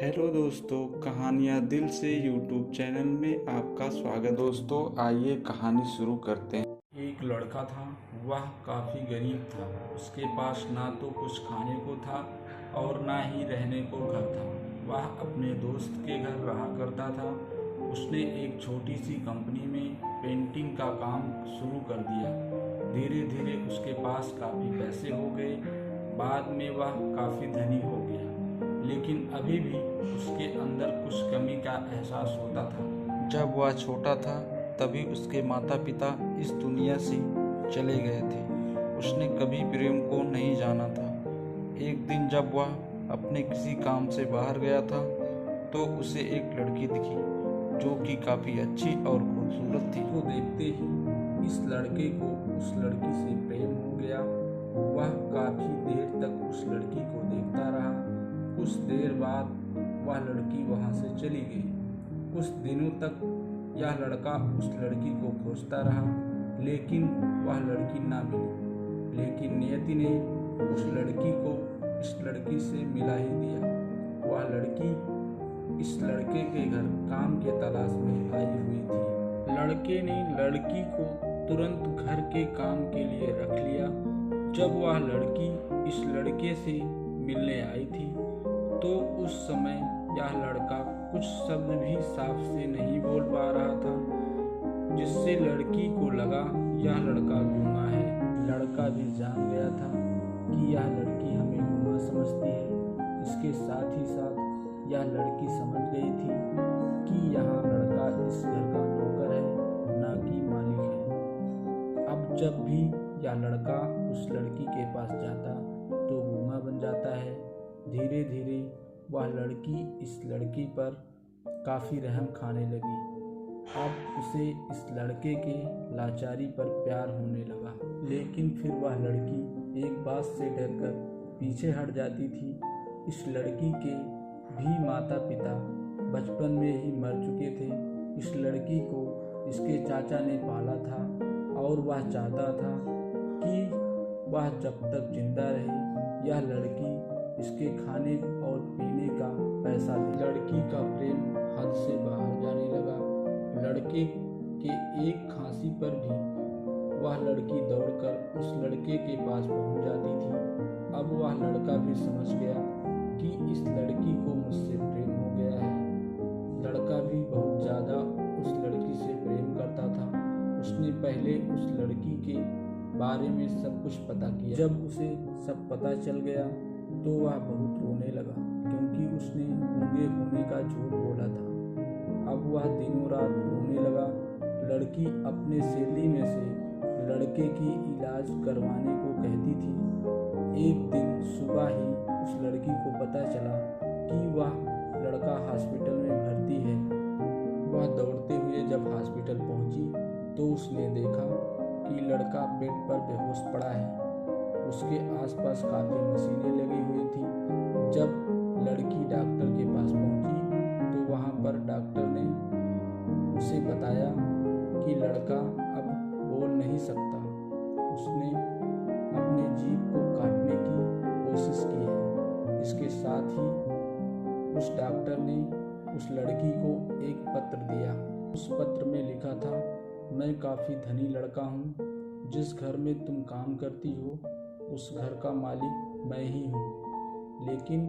Hello दोस्तों, कहानियाँ दिल से यूट्यूब चैनल में आपका स्वागत। दोस्तों आइए कहानी शुरू करते हैं। एक लड़का था, वह काफ़ी गरीब था। उसके पास ना तो कुछ खाने को था और ना ही रहने को घर था। वह अपने दोस्त के घर रहा करता था। उसने एक छोटी सी कंपनी में पेंटिंग का काम शुरू कर दिया। धीरे धीरे उसके पास काफ़ी पैसे हो गए। बाद में वह काफ़ी धनी हो गया, लेकिन अभी भी उसके अंदर कुछ कमी का एहसास होता था। जब वह छोटा था तभी उसके माता पिता इस दुनिया से चले गए थे। उसने कभी प्रेम को नहीं जाना था। एक दिन जब वह अपने किसी काम से बाहर गया था तो उसे एक लड़की दिखी जो कि काफ़ी अच्छी और खूबसूरत थी। वो देखते ही इस लड़के को उस लड़की से प्रेम हो गया। वह काफ़ी देर तक उस लड़की को देखता रहा। कुछ देर बाद वह लड़की वहाँ से चली गई। कुछ दिनों तक यह लड़का उस लड़की को खोजता रहा, लेकिन वह लड़की ना मिली। लेकिन नियति ने उस लड़की को इस लड़की से मिला ही दिया। वह लड़की इस लड़के के घर काम के तलाश में आई हुई थी। लड़के ने लड़की को तुरंत घर के काम के लिए रख लिया। जब वह लड़की इस लड़के से मिलने आई थी तो उस समय यह लड़का कुछ शब्द भी साफ से नहीं बोल पा रहा था, जिससे लड़की को लगा यह लड़का गूंगा है। लड़का भी जान गया था कि यह लड़की हमें गूंगा समझती है। इसके साथ ही साथ यह लड़की समझ गई थी कि यहाँ लड़का इस घर का नौकर है, ना कि मालिक है। अब जब भी यह लड़का उस लड़की के पास जाता तो गूंगा बन जाता है। धीरे धीरे वह लड़की इस लड़की पर काफ़ी रहम खाने लगी। अब उसे इस लड़के के लाचारी पर प्यार होने लगा। लेकिन फिर वह लड़की एक बात से डरकर पीछे हट जाती थी। इस लड़की के भी माता पिता बचपन में ही मर चुके थे। इस लड़की को इसके चाचा ने पाला था और वह चाहता था कि वह जब तक जिंदा रहे यह लड़की इसके खाने और पीने का पैसा दे। लड़की का प्रेम हद से बाहर जाने लगा। लड़के के एक खांसी पर भी वह लड़की दौड़कर उस लड़के के पास पहुंच जाती थी। अब वह लड़का भी समझ गया कि इस लड़की को मुझसे प्रेम हो गया है। लड़का भी बहुत ज़्यादा उस लड़की से प्रेम करता था। उसने पहले उस लड़की के बारे में सब कुछ पता किया। जब उसे सब पता चल गया तो वह बहुत रोने लगा, क्योंकि उसने गूंगे होने का झूठ बोला था। अब वह दिनों रात रोने लगा। लड़की अपने सैलरी में से लड़के की इलाज करवाने को कहती थी। एक दिन सुबह ही उस लड़की को पता चला कि वह लड़का हॉस्पिटल में भर्ती है। वह दौड़ते हुए जब हॉस्पिटल पहुंची तो उसने देखा कि लड़का बेड पर बेहोश पड़ा है। उसके आसपास काफ़ी मशीनें लगी हुई थी। जब लड़की डॉक्टर के पास पहुंची तो वहां पर डॉक्टर ने उसे बताया कि लड़का अब बोल नहीं सकता। उसने अपने जीभ को काटने की कोशिश की है। इसके साथ ही उस डॉक्टर ने उस लड़की को एक पत्र दिया। उस पत्र में लिखा था, मैं काफ़ी धनी लड़का हूँ। जिस घर में तुम काम करती हो उस घर का मालिक मैं ही हूँ। लेकिन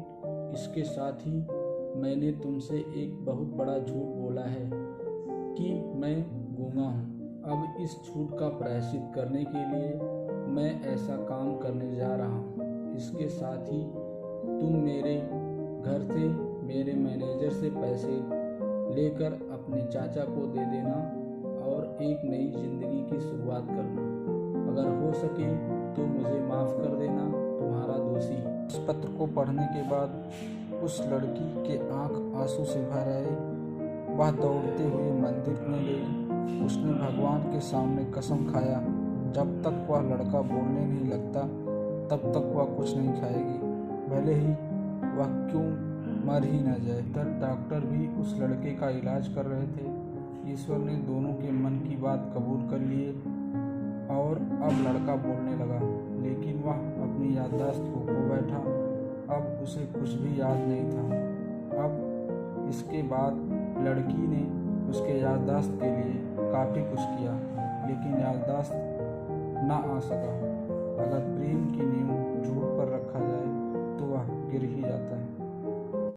इसके साथ ही मैंने तुमसे एक बहुत बड़ा झूठ बोला है कि मैं गूंगा हूँ। अब इस झूठ का प्रायश्चित करने के लिए मैं ऐसा काम करने जा रहा हूँ। इसके साथ ही तुम मेरे घर से मेरे मैनेजर से पैसे लेकर अपने चाचा को दे देना और एक नई जिंदगी की शुरुआत करना। अगर हो सके तो मुझे माफ़ कर देना, तुम्हारा दोषी। उस पत्र को पढ़ने के बाद उस लड़की के आंख आंसू से भर आए। वह दौड़ते हुए मंदिर में गई। उसने भगवान के सामने कसम खाया, जब तक वह लड़का बोलने नहीं लगता तब तक वह कुछ नहीं खाएगी, भले ही वह क्यों मर ही न जाए। इधर डॉक्टर भी उस लड़के का इलाज कर रहे थे। ईश्वर ने दोनों के मन की बात कबूल कर लिए और अब लड़का बोलने लगा, लेकिन वह अपनी याददाश्त को खो बैठा। अब उसे कुछ भी याद नहीं था। अब बाद लड़की ने उसके याददाश्त के लिए काफ़ी कुछ किया, लेकिन याददाश्त ना आ सका। अगर